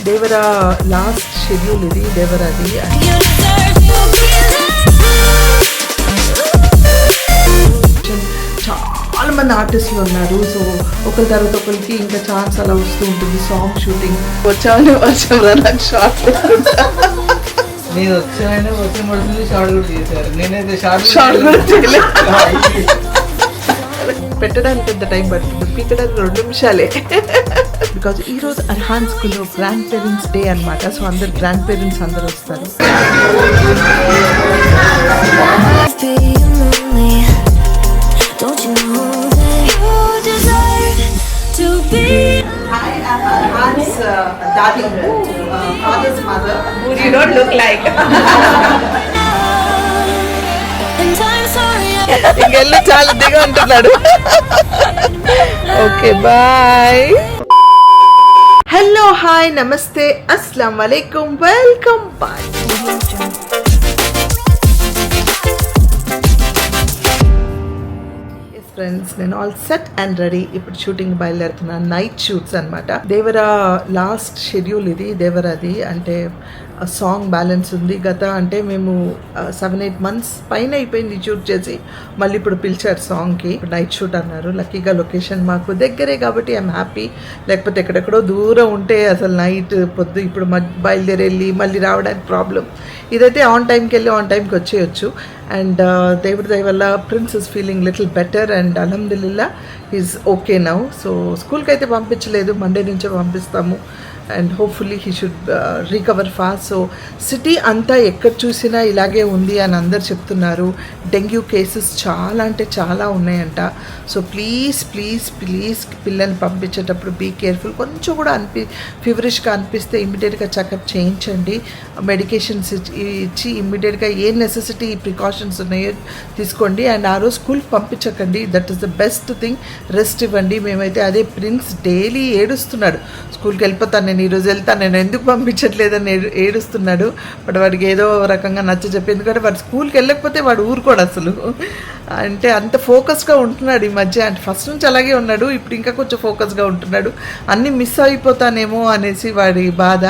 దేవర last schedule ఇది దేవరది. చాలా మంది ఆర్టిస్టులు ఉన్నారు. సో ఒకరి తర్వాత ఒకరికి ఇంకా ఛాన్స్ అలా వస్తూ ఉంటుంది. సాంగ్ షూటింగ్ వచ్చామని వర్షం నాకు షార్ట్ నేను వచ్చాను వర్షం పడుతుంది షార్ట్ కూడా చేశారు. నేనైతే షార్ట్ కూడా చేయలేదు. పెట్టడానికి ఎంత టైం పడుతుంది, పీకడానికి 2 నిమిషాలే. బికాజ్ ఈరోజు అర్హాన్ స్కూల్లో గ్రాండ్ పేరెంట్స్ డే అనమాట. సో అందరు గ్రాండ్ పేరెంట్స్ అందరు వస్తారు. Hi, I'm Arhan's daddy, father's mother. Who you don't look like. ఇంకెళ్ళి చాలా దిగా ఉంటున్నాడు. Okay bye. హలో హాయ్ నమస్తే అస్సలం వలైకుం వెల్కమ్ బాయ్. ఫ్రెండ్స్ నేను ఆల్ సెట్ అండ్ రెడీ. ఇప్పుడు షూటింగ్ బయలుదేరుతున్నాను. నైట్ షూట్స్ అనమాట. దేవర లాస్ట్ షెడ్యూల్ ఇది దేవరది. అంటే సాంగ్ బ్యాలెన్స్ ఉంది. గత అంటే మేము 7-8 months పైన అయిపోయింది షూట్ చేసి. మళ్ళీ ఇప్పుడు పిలిచారు సాంగ్కి. నైట్ షూట్ అన్నారు. లక్కీగా లొకేషన్ మాకు దగ్గరే కాబట్టి ఐఎమ్ హ్యాపీ. లేకపోతే ఎక్కడెక్కడో దూరం ఉంటే అసలు నైట్ పొద్దు ఇప్పుడు బయలుదేరి వెళ్ళి మళ్ళీ రావడానికి ప్రాబ్లం. ఇదైతే ఆన్ టైంకి వెళ్ళి ఆన్ టైంకి వచ్చేయచ్చు. అండ్ దేవుడి దయ వల్ల Prince is feeling little better and అల్హమ్దులిల్లా ఈజ్ ఓకే నౌ. సో స్కూల్కి అయితే పంపించలేదు, మండే నుంచే పంపిస్తాము. And hopefully he should recover fast. So city అంతా ఎక్కడ చూసినా ఇలాగే ఉంది అని అందరు చెప్తున్నారు. డెంగ్యూ కేసెస్ చాలా అంటే చాలా ఉన్నాయంట. సో ప్లీజ్ ప్లీజ్ ప్లీజ్ పిల్లల్ని పంపించేటప్పుడు బీ కేర్ఫుల్. కొంచెం కూడా ఫీవరిష్గా అనిపిస్తే ఇమ్మీడియట్గా చెకప్ చేయించండి. మెడికేషన్స్ ఇచ్చి ఇమ్మీడియట్గా ఏ నెసెసిటీ ప్రికాషన్స్ ఉన్నాయో తీసుకోండి. అండ్ ఆ రోజు స్కూల్కి పంపించకండి. That is the best thing. Rest ఇవ్వండి. మేమైతే అదే ప్రిన్స్ డైలీ ఏడుస్తున్నాడు, స్కూల్కి వెళ్ళిపోతాను నేను ఈరోజు వెళ్తాను, నేను ఎందుకు పంపించట్లేదని ఏడుస్తున్నాడు. బట్ వాడికి ఏదో రకంగా నచ్చ చెప్పి, ఎందుకంటే వాడు స్కూల్కి వెళ్ళకపోతే వాడు ఊరుకోడు అసలు. అంటే అంత ఫోకస్గా ఉంటున్నాడు ఈ మధ్య. అంటే ఫస్ట్ నుంచి అలాగే ఉన్నాడు, ఇప్పుడు ఇంకా కొంచెం ఫోకస్గా ఉంటున్నాడు. అన్నీ మిస్ అయిపోతానేమో అనేసి వాడి బాధ.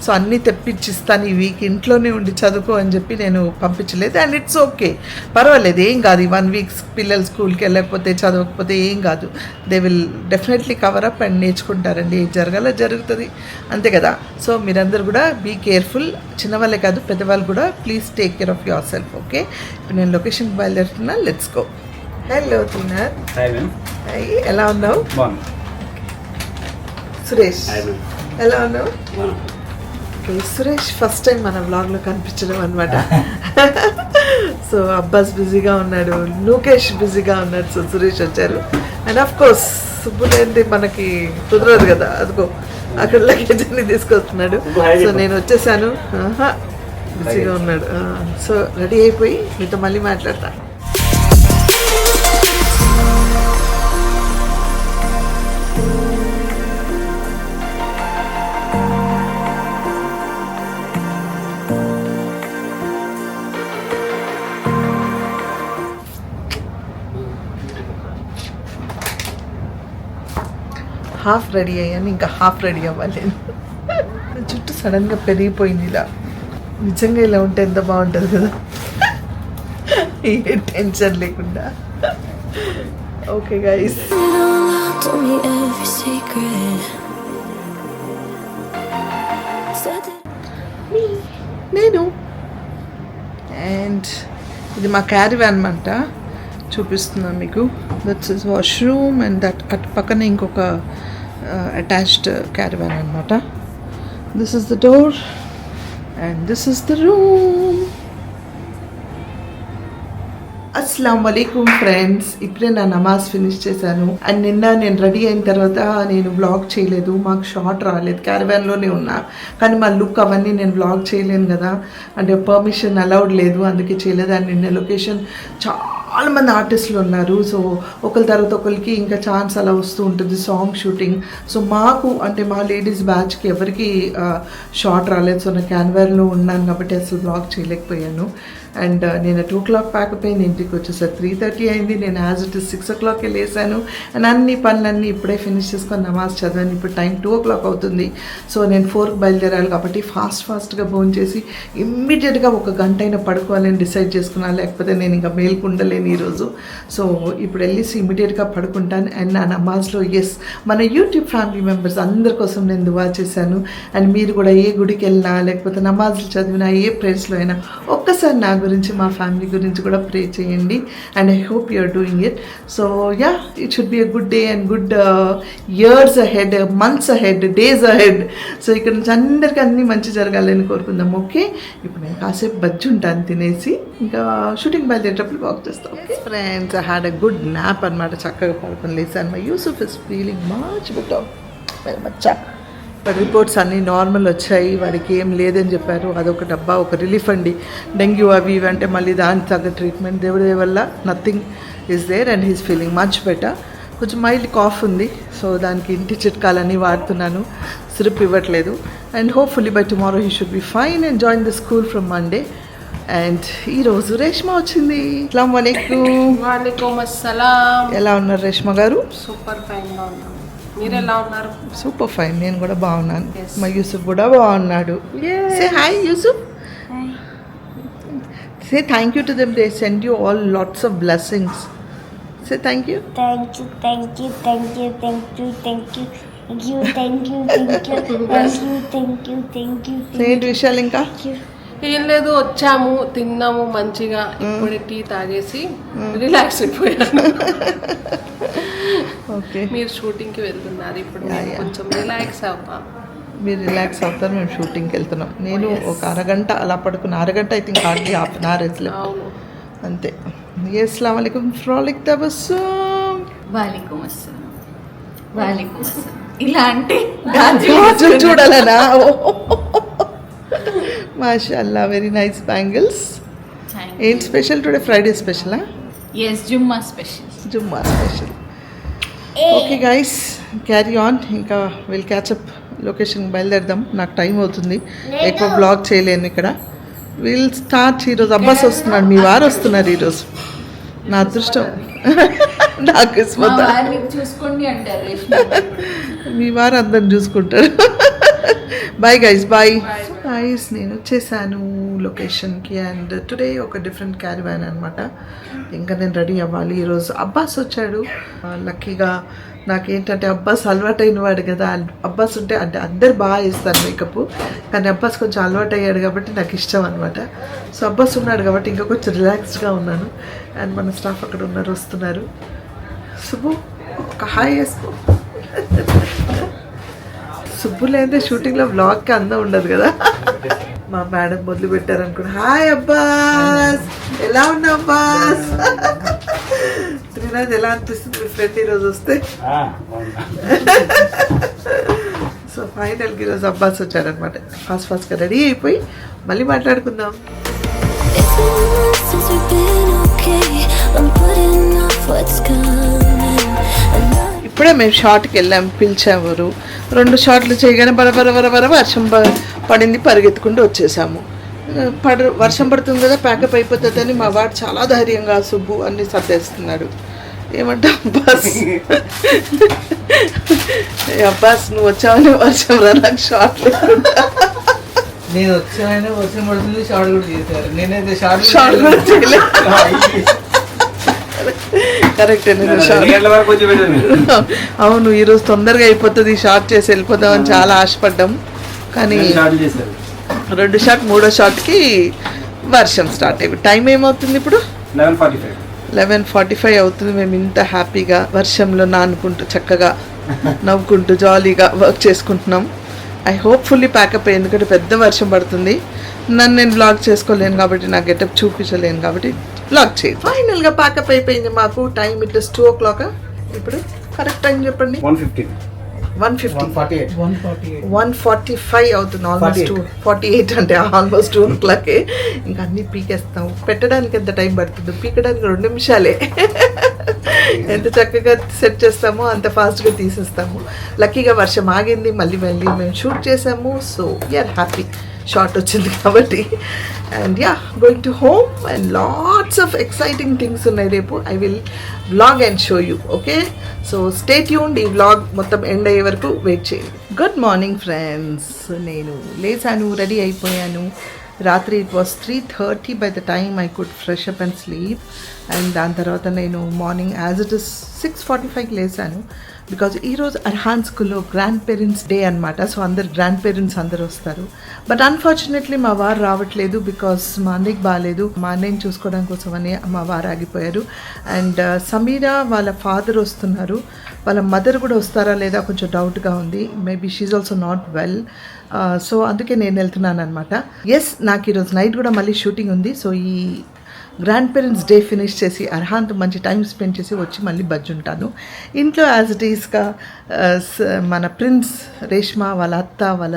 సో అన్నీ తెప్పించిస్తాను ఈ వీక్, ఇంట్లోనే ఉండి చదువుకో అని చెప్పి నేను పంపించలేదు. అండ్ ఇట్స్ ఓకే, పర్వాలేదు, ఏం కాదు. ఈ 1 week పిల్లలు స్కూల్కి వెళ్ళకపోతే చదవకపోతే ఏం కాదు. They will definitely cover up and నేర్చుకుంటారండి. ఏం జరగాలో జరుగుతుంది, అంతే కదా. సో మీరందరూ కూడా బీ కేర్ఫుల్. చిన్నవాళ్ళే కాదు పెద్దవాళ్ళు కూడా please take care of yourself. Okay, ఇప్పుడు నేను లొకేషన్కి బయలుదేరుతున్నా. Let's go. హలో తినార్, ఎలా ఉన్నావు? సురేష్ ఎలా ఉన్నావు? ఓకే, సురేష్ ఫస్ట్ టైం మన వ్లాగ్లో కనిపించడం అనమాట. సో అబ్బాస్ బిజీగా ఉన్నాడు, లోకేష్ బిజీగా ఉన్నాడు. సో సురేష్ వచ్చారు. అండ్ ఆఫ్ కోర్స్ సుబ్బు లేనిది మనకి కుదరదు కదా, అదిగో అక్కడ లగేజ్ అన్ని తీసుకొస్తున్నాడు. సో నేను వచ్చేసాను. బిజీగా ఉన్నాడు. సో రెడీ అయిపోయి మీతో మళ్ళీ మాట్లాడతా. హాఫ్ రెడీ అయ్యాను, ఇంకా హాఫ్ రెడీ అవ్వాలి. జుట్టు సడన్గా పెరిగిపోయింది ఇలా. నిజంగా ఇలా ఉంటే ఎంత బాగుంటుంది కదా, ఏ టెన్షన్ లేకుండా. ఓకే గైస్, నేను అండ్ ఇది మా క్యారివాన్ అనమాట. చూపిస్తున్నాను మీకు. That's is washroom and that అటు పక్కన ఇంకొక అటాచ్డ్ క్యారివాన్ అనమాట. This is the door and this is the room. అస్సలాము అలైకుం ఫ్రెండ్స్. ఇప్పుడే నా నమాజ్ ఫినిష్ చేశాను. అండ్ నిన్న నేను రెడీ అయిన తర్వాత నేను వ్లాగ్ చేయలేదు, మాకు షార్ట్ రాలేదు, క్యారవాన్లోనే ఉన్నా. కానీ మా లుక్ అవన్నీ నేను వ్లాగ్ చేయలేను కదా, అంటే పర్మిషన్ అలౌడ్ లేదు, అందుకే చేయలేదు. అండ్ నిన్న లొకేషన్ చాలా మంది ఆర్టిస్టులు ఉన్నారు. సో ఒకరి తర్వాత ఒకరికి ఇంకా ఛాన్స్ అలా వస్తూ ఉంటుంది సాంగ్ షూటింగ్. సో మాకు అంటే మా లేడీస్ బ్యాచ్కి ఎవరికి షార్ట్ రాలేదు. సో నా క్యాన్వాన్లో ఉన్నాను కాబట్టి అసలు వ్లాగ్ చేయలేకపోయాను. అండ్ నేను 2 o'clock ప్యాకప్ అయింది, ఇంటికి వచ్చేసరికి 3:30 అయింది. నేను యాజ్ ఇట్ ఇస్ 6 o'clock లేసాను అండ్ అన్ని పనులన్నీ ఇప్పుడే ఫినిష్ చేసుకొని నమాజ్ చదివాను. ఇప్పుడు టైం 2 o'clock అవుతుంది. సో నేను 4కి బయలుదేరాలి కాబట్టి ఫాస్ట్గా భోజనం చేసి ఇమ్మీడియట్గా 1 గంట అయినా పడుకోవాలని డిసైడ్ చేసుకున్నాను, లేకపోతే నేను ఇంకా మేల్కుండలేను ఈరోజు. సో ఇప్పుడు వెళ్ళేసి ఇమ్మీడియట్గా పడుకుంటాను. అండ్ నా నమాజ్లో మన యూట్యూబ్ ఫ్యామిలీ మెంబర్స్ అందరి కోసం నేను దువా చేశాను. అండ్ మీరు కూడా ఏ గుడికి వెళ్ళినా లేకపోతే నమాజులు చదివినా ఏ ప్రేయర్స్లో అయినా ఒక్కసారి నా గురించి మా ఫ్యామిలీ గురించి కూడా ప్రే చేయండి. And I hope you are doing it. So yeah, it should be a good day and good years ahead, months ahead, days ahead. So ఇక్కడ నుంచి అందరికీ అన్నీ మంచి జరగాలని కోరుకుందాం. ఓకే, ఇప్పుడు నేను కాసేపు బజ్జి ఉంటాను తినేసి, ఇంకా షూటింగ్ బయలుదేరేటప్పుడు వాక్ చేస్తాం. Friends, I had a good nap అనమాట. చక్కగా పడుకొని లేసాను. My Yusuf is feeling much better, very much. Reports అన్నీ నార్మల్ వచ్చాయి, వాడికి ఏం లేదని చెప్పారు. అదొక డబ్బా, ఒక రిలీఫ్ అండి. డెంగ్యూ అవి ఇవి అంటే మళ్ళీ దానికి తగ్గ ట్రీట్మెంట్ దేవుడి వల్ల nothing is there and he's feeling much better. కొంచెం మైల్డ్ కాఫ్ ఉంది, సో దానికి ఇంటి చిట్కాలన్నీ వాడుతున్నాను. సిరప్ ఇవ్వట్లేదు. And hopefully by tomorrow he should be fine and join the school from Monday. And ఈరోజు రేష్మా వచ్చింది. అస్సలాము అలైకుం. వాలేకుం అస్సలాం. ఎలా ఉన్నారు రేష్మా గారు? సూపర్ ఫైన్గా ఉన్నాం. మీరు ఎలా ఉన్నారు? Super fine. నేను కూడా బాగున్నాను. మా యూసుఫ్ కూడా బాగున్నాడు. Say hi Yusuf. Say thank you to them. They send you all lots of blessings. Say thank you. Thank you, thank you, thank you, thank you, thank you, thank you, thank you, thank you, thank you, thank you, thank you, ఏంటి విషయాలు ఇంకా? ఏం లేదు, వచ్చాము, తిన్నాము మంచిగా, ఇప్పుడే tea తాగేసి రిలాక్స్ అయిపోయాను. ఓకే, మీరు షూటింగ్కి వెళ్తున్నారు, ఇప్పుడు నేను కొంచెం రిలాక్స్ అవుతాను. మీరు రిలాక్స్ అవుతారు, మేము షూటింగ్కి వెళ్తున్నాం. నేను ఒక అరగంట అలా పడుకున్న, అరగంట I think hardly half an hour ఇట్లా అంతే. అస్సలాము అలైకుం ఫ్రాలిక్ తబస్సుమ్. వాలేకుం అస్సలాం. వాలేకుం అస్సలాం. ఇలా అంటే చూడాలనా? మాషాల్లా, వెరీ నైస్ బ్యాంగిల్స్. ఏంటి స్పెషల్ టుడే? ఫ్రైడే స్పెషలా? ఎస్, జుమ్మా స్పెషల్. జుమ్మా special. Okay guys, carry on. ఇంకా విల్ క్యాచప్. లొకేషన్కి బయలుదేరదాం. నాకు టైం అవుతుంది, ఎక్కువ బ్లాగ్ చేయలేను ఇక్కడ. Will start. ఈరోజు అబ్బాస్ వస్తున్నాడు, మీ వారు వస్తున్నారు ఈరోజు. నా అదృష్టం. నాకు చూసుకోండి అంటారు, మీ వారు అందరిని చూసుకుంటారు. Bye guys, bye guys. నేను వచ్చేసాను లొకేషన్కి. అండ్ టుడే ఒక డిఫరెంట్ క్యారివాన్ అనమాట. ఇంకా నేను రెడీ అవ్వాలి. ఈరోజు అబ్బాస్ వచ్చాడు. లక్కీగా నాకేంటంటే అబ్బాస్ అలవాటైన వాడు కదా. అబ్బాస్ ఉంటే అంటే అందరు బాగా ఇస్తారు మేకప్, కానీ అబ్బాస్ కొంచెం అలవాటు అయ్యాడు కాబట్టి నాకు ఇష్టం అనమాట. సో అబ్బాస్ ఉన్నాడు కాబట్టి ఇంకా కొంచెం రిలాక్స్డ్గా ఉన్నాను. అండ్ మన స్టాఫ్ అక్కడ ఉన్నారు, వస్తున్నారు. సుబ్బు ఒక హాయ్ వేసుకో. సుబ్బు లేదే షూటింగ్లో వ్లాగ్కి అందం ఉండదు కదా. మా మేడం మొదలు పెట్టారు అనుకున్నా. హాయ్ అబ్బాస్, ఎలా ఉన్నావు అబ్బాస్? త్రినాథ్, ఎలా అనిపిస్తుంది మీ ఫ్రెండ్ ఈరోజు వస్తే? సో ఫైనల్గా ఈరోజు అబ్బాస్ వచ్చారనమాట. ఫాస్ట్గా రెడీ అయిపోయి మళ్ళీ మాట్లాడుకుందాం. ఇప్పుడే మేము షార్ట్కి వెళ్ళాం, పిలిచారు. 2 షాట్లు చేయగానే బరబర వర్షం పడింది, పరిగెత్తుకుంటూ వచ్చేసాము. వర్షం పడుతుంది కదా, ప్యాకప్ అయిపోతుందని మా వాడు చాలా ధైర్యంగా సుబ్బు అన్ని సర్దేస్తున్నాడు. ఏమంటా అబ్బాస్? అబ్బాస్, నువ్వు వచ్చావని వర్షం రా, నాకు షార్ట్ నేను వచ్చాను, వర్షం పడుతుంది, షార్ట్ కూడా చేశారు. నేనైతే షార్ట్ కూడా చేయలేదు. కరెక్టే. అవును, ఈరోజు తొందరగా అయిపోతుంది, షార్ట్ చేసి వెళ్ళిపోదామని చాలా ఆశపడ్డాం. కానీ 2 షాట్, 3వ షాట్కి వర్షం స్టార్ట్ అయిపోయి. టైం ఏమవుతుంది ఇప్పుడు? 11:45 అవుతుంది. మేము ఇంత హ్యాపీగా వర్షంలో నానుకుంటూ చక్కగా నవ్వుకుంటూ జాలీగా వర్క్ చేసుకుంటున్నాం. ఐ హోప్ఫుల్లీ ప్యాకప్ అయ్యి, ఎందుకంటే పెద్ద వర్షం పడుతుంది. నేను బ్లాగ్ చేసుకోలేను కాబట్టి, నా గెటప్ చూపించలేను కాబట్టి బ్లాగ్ చేయదు. ఫైనల్గా ప్యాకప్ అయిపోయింది మాకు. Time it is 2 o'clock. ఇప్పుడు కరెక్ట్ టైం చెప్పండి. 1:45 అవుతుంది. ఆల్మోస్ట్ 2:48 అంటే ఆల్మోస్ట్ 2 o'clock. ఇంకా అన్నీ పీకేస్తాం. పెట్టడానికి ఎంత టైం పడుతుందో, పీకడానికి 2 నిమిషాలే. ఎంత చక్కగా సెట్ చేస్తామో అంత ఫాస్ట్గా తీసేస్తాము. లక్కీగా వర్షం ఆగింది, మళ్ళీ మేము షూట్ చేసాము. సో వీఆర్ హ్యాపీ, షార్ట్ వచ్చింది కాబట్టి. And yeah, going to home and lots of exciting things ఉన్నాయి రేపు. I will vlog and show you. Okay, so stay tuned. ఈ వ్లాగ్ మొత్తం ఎండ్ అయ్యే వరకు వెయిట్ చేయండి. Good morning friends. నేను లేచాను, రెడీ అయిపోయాను. రాత్రి it was 3:30 by the time I could fresh up and sleep. And దాని తర్వాత నేను మార్నింగ్ యాజ్ ఇట్ ఇస్ 6:45కి లేచాను. బికాజ్ ఈరోజు అర్హాన్ స్కూల్లో గ్రాండ్ పేరెంట్స్ డే అనమాట. సో అందరు గ్రాండ్ పేరెంట్స్ అందరు వస్తారు. బట్ అన్ఫార్చునేట్లీ మా వారు రావట్లేదు బికాస్ మా అన్నయ్యకి బాగాలేదు. మా అన్నయ్యని చూసుకోవడం కోసమని మా వారు ఆగిపోయారు. అండ్ సమీరా వాళ్ళ ఫాదర్ వస్తున్నారు. వాళ్ళ మదర్ కూడా వస్తారా లేదా కొంచెం డౌట్గా ఉంది. Maybe she also not well. So అందుకే నేను వెళ్తున్నాను అనమాట. ఎస్, నాకు ఈరోజు నైట్ కూడా మళ్ళీ షూటింగ్ ఉంది. సో ఈ గ్రాండ్ పేరెంట్స్ డే ఫినిష్ చేసి అర్హాన్తో మంచి టైం స్పెండ్ చేసి వచ్చి మళ్ళీ బజ్జుంటాను. ఇంట్లో యాజ్ ఇట్ ఈస్గా మన ప్రిన్స్, రేష్మ, వాళ్ళ అత్త, వాళ్ళ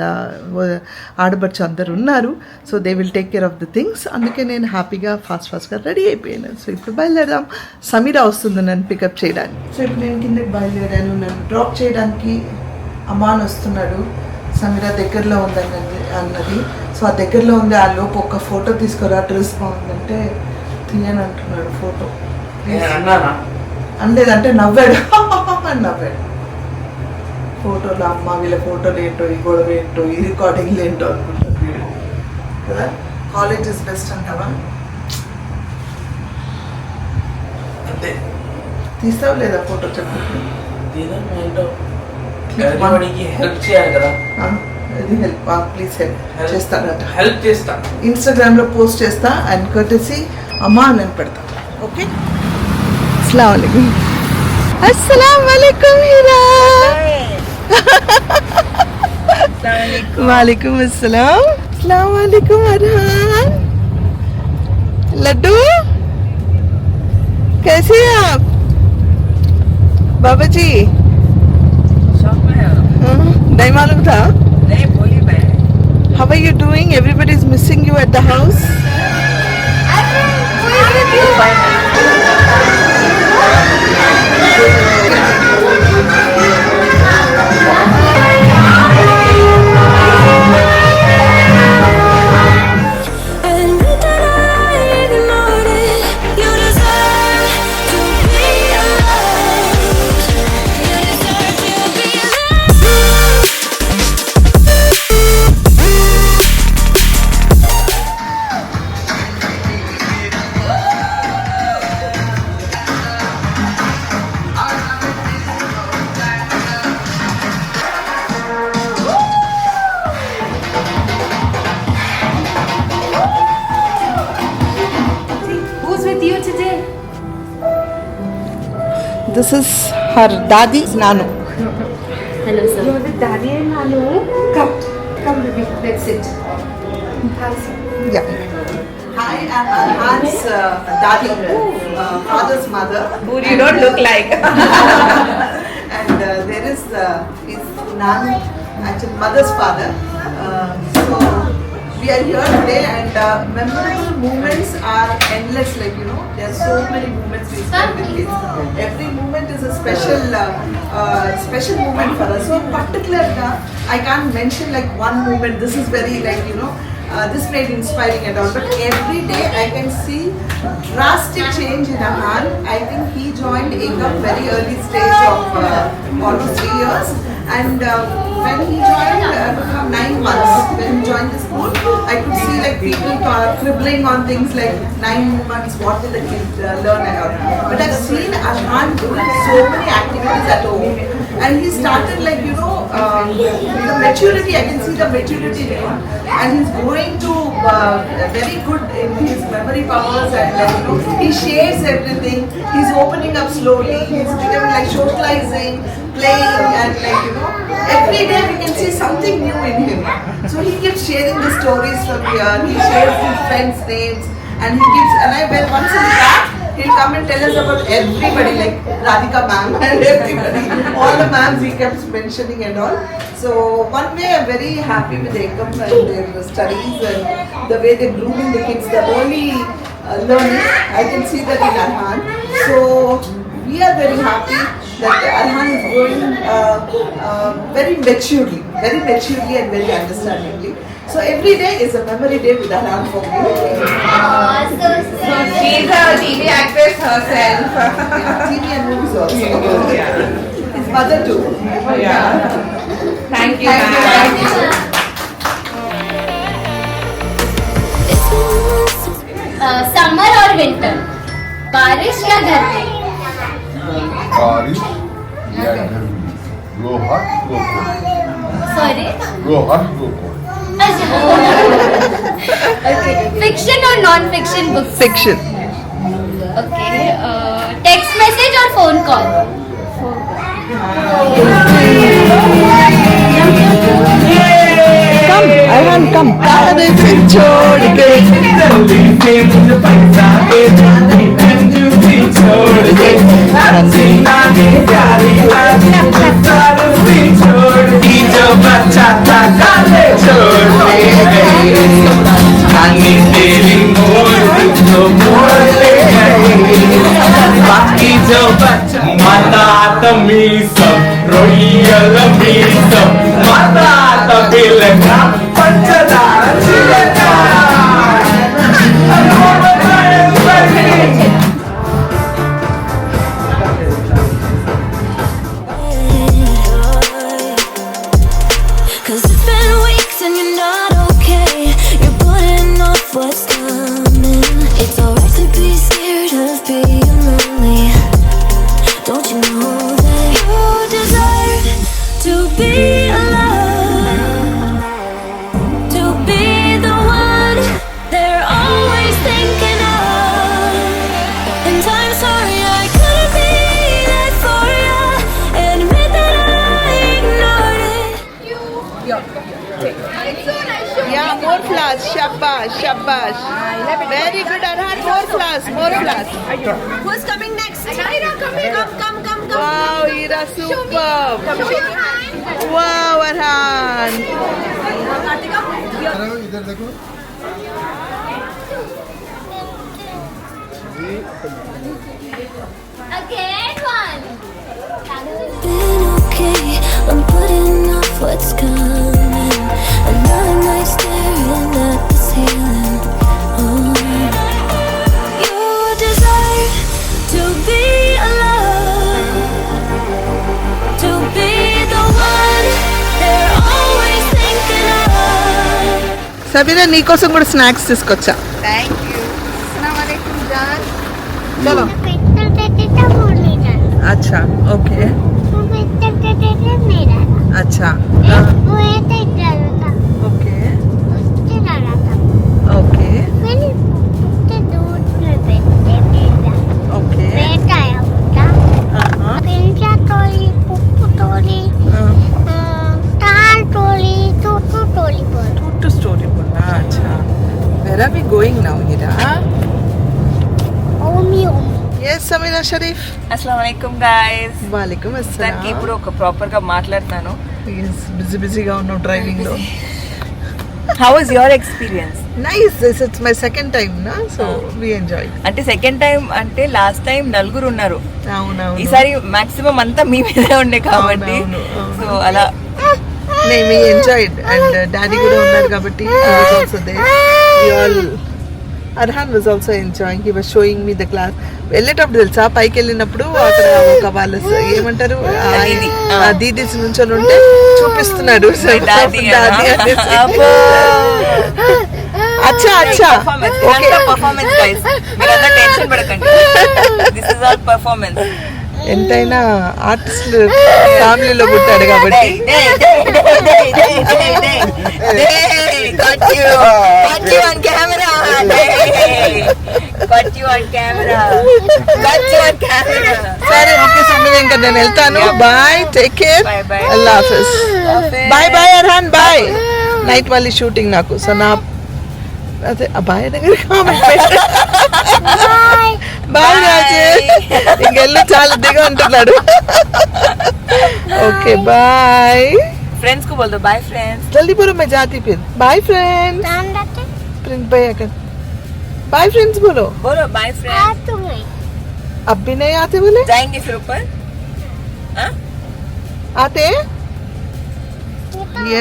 ఆడబడుచు అందరు ఉన్నారు. So they will take care of the things. అందుకే నేను హ్యాపీగా ఫాస్ట్గా రెడీ అయిపోయాను. సో ఇప్పుడు బయలుదేరదాం. సమీరా వస్తుంది నన్ను పికప్ చేయడానికి. సో ఇప్పుడు నేను కిందకి బయలుదేరాను. నన్ను డ్రాప్ చేయడానికి అమాన్ వస్తున్నాడు. సమీరా దగ్గరలో ఉందని అన్నది. సో ఆ దగ్గరలో ఉంది, ఆ లోపు ఒక ఫోటో తీసుకురా, డ్రెస్ బాగుందంటే తీయని అంటున్నాడు. ఫోటో అనలేదంటే నవ్వాడు అని నవ్వాడు. ఫోటోలు అమ్మ, వీళ్ళ ఫోటోలు ఏంటో, ఈ గొడవ ఏంటో, ఈ రికార్డింగ్లు ఏంటో అనుకుంటారు వీడు కదా. కాలేజ్ ఇస్ బెస్ట్ అంటావా? అంతే. తీస్తావు లేదా ఫోటో చెప్పు. హెల్ప్ చేయాలి కదా. ఇది హెల్ప్, ప్లీజ్ హెల్ప్ చేస్తానట. హెల్ప్ చేస్తా, ఇన్స్టాగ్రామ్లో పోస్ట్ చేస్తా అండ్ కర్టెసీ అమ్మా అని పెడతా. ఓకే, అస్సలాముఅలైకుం. అస్సలాముఅలైకుం హీరా. वालेकुम अस्सलाम. अस्सलाम वालेकुम अरहान. लड्डू कैसे हैं आप? बाबा जी नहीं मालूम था. नहीं बोली मैं. How are you doing? Everybody is missing you at the house. Who's with you today? This is her daddy, Nanu. Hello, sir. You're the daddy and Nanu. Come, baby. Let's sit. Yeah. Hi, I'm Arhan's daddy, father's mother. Who you don't look like. And there is his Nanu, actually mother's father. So we are here today, and memorable moments are endless. Like, you know, there are so many moments we spend with kids. Every moment is a special moment for us. So particularly, I can't mention like one moment. This is very like, you know, this made inspiring and all. But every day I can see drastic change in Arhan. I think he joined Ekam very early stage of almost 3 years. And when he joined, from 9 months, when he joined the school, I could see like people cribbling on things like 9 months, what will the kid learn and all. But I've seen Arhan doing so many activities at home. And he started like, you know, the maturity, I can see the maturity in him. And he's growing to very good in his memory powers, and like, you know, he shares everything. He's opening up slowly. He's becoming like socializing, playing, and like, you know, every day we can see something new in him. So he keeps sharing the stories from here. He shares his friends' names, and he keeps. And I went once in the back. He'll come and tell us about everybody, like Radhika ma'am and everybody. All the ma'ams he kept mentioning and all. So one way I'm very happy with Ekam and their studies and the way they're grooming the kids, the early learning. I can see that in Arhan. So we we are very happy that Arhan is going very maturely and very understandingly. So every day is a memory day with Arhan for me. She's a TV actress herself. TV and movies also. His mother too. Thank you. Summer और winter, बारिश या गर्मी? बारिश या गर्मी, go hot, go cold. Sorry, Go hot, go cold. Okay, fiction और non fiction books? Fiction. Okay, text message और phone call? Come, Arhan, come. Aare fir chhod ke. माता तमीसम रोहियल मीसम माता तबिलका पंचदार Chilka Cause it's been weeks and you're not okay. You're putting off what's coming. It's alright to be scared of being lonely. Don't you know that you deserve to be alone? To be the one they're always thinking of. And I'm sorry I couldn't be there for you. Admit that I ignored it. Yeah, more flowers. Shabash, shabash. Very good, Arhan. More flowers, more flowers. Who's coming next? Come. Wow, Ira, superb. Wow, Arhan. इधर देखो. Again one. Been okay, I'm putting off what's coming. Another night staring at the ceiling. Oh, you deserve to be alone. To be the one they're always thinking of. Sabina, నీకోసం కూడా snacks తీసుకొచ్చా. Thank you. Assalamualaikum, Jan. చలో. अच्छा, okay. अच्छा. Okay. Okay. Okay. Two story बोला. अच्छा. Where are we going now, Hira? Yes, Samina Sharif. అస్సలాముఅలైకుం guys వాలేకుం దానికి అస్సలాం. ఇప్పుడు ఒక ప్రాపర్ గా మాట్లాడుతాను. Yes, బిజీగా ఉన్నాం డ్రైవింగ్ లో. How was your experience? Nice. It's my second time, na? So we enjoyed. అంటే సెకండ్ టైం అంటే లాస్ట్ టైం నలుగురు ఉన్నారు, అవునవును. ఈసారి మాక్సిమం అంతా మీ మీదే ఉండే కాబట్టి అవును. సో అలా we enjoyed and daddy కూడా ఉన్నారు కాబట్టి he was also there. We all Arhan was also enjoying. He was showing me the class. వెళ్ళేటప్పుడు తెలుసా పైకి వెళ్ళినప్పుడు అక్కడ ఒక వాళ్ళ ఏమంటారు ఆ దీదీస్ నుంచొని ఉంటే చూపిస్తున్నాడు దాది అచ్చా ఓకే పర్ఫార్మెన్స్ గైస్, మీరంతా టెన్షన్ పడకండి, దిస్ ఇస్ ఆల్ పర్ఫార్మెన్స్. ఎంతైనా ఆర్టిస్ట్ ఫ్యామిలీలో పుట్టాడు కాబట్టి సరే ఓకే సమయం ఇంకా నేను వెళ్తాను. బాయ్, టేక్ కేర్, అల్లా హాఫిజ్. Bye Arhan, bye. నైట్ వాళ్ళీ షూటింగ్ నాకు. సో నా అదే బాయ్ దగ్గర బాయ్ రాజు ఇంకెళ్ళు చాలా దిగా ఉంటున్నాడు. Okay bye. फ्रेंड्स को बोल दो बाय फ्रेंड्स. जल्दी बोलो, मैं जाती फिर. Bye friends. प्रिंस भाई आकर बाय फ्रेंड्स बोलो. बोलो बाय फ्रेंड्स. अभी नहीं आते बोले जाएंगे फिर ऊपर आते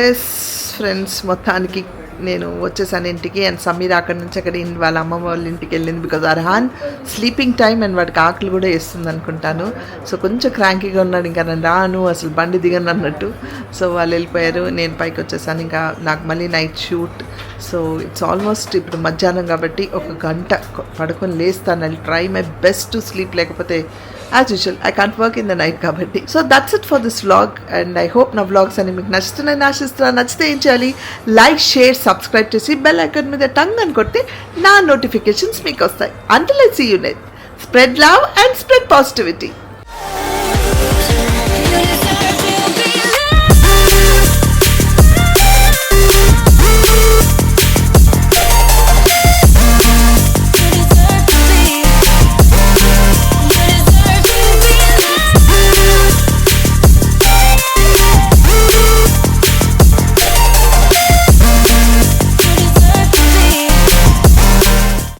ఎస్ ఫ్రెండ్స్, మొత్తానికి నేను వచ్చేసాను ఇంటికి. అండ్ సమీర అక్కడి నుంచి అక్కడ వాళ్ళ అమ్మమ్మ వాళ్ళ ఇంటికి వెళ్ళింది. Because Arhan sleeping time and వాడికి ఆకలి కూడా వేస్తుంది అనుకుంటాను. సో కొంచెం క్రాంకీగా ఉన్నాడు, ఇంకా నేను రాను అసలు బండి దిగను అన్నట్టు. సో వాళ్ళు వెళ్ళిపోయారు, నేను పైకి వచ్చేసాను. ఇంకా నాకు మళ్ళీ night shoot. So it's almost ఇప్పుడు మధ్యాహ్నం కాబట్టి ఒక గంట పడుకొని లేస్తాను. I try my best to sleep, లేకపోతే as usual I can't work in the night కాబట్టి. So that's it for this vlog and I hope నా వ్లాగ్స్ అని మీకు నచ్చుతున్నాయని ఆశిస్తున్నాను. నచ్చితే ఏం చేయాలి, లైక్, షేర్, సబ్స్క్రైబ్ చేసి బెల్ ఐకాన్ మీద టంగ్ అని కొడితే నా నోటిఫికేషన్స్ మీకు వస్తాయి. Until I see you next, spread love and spread positivity.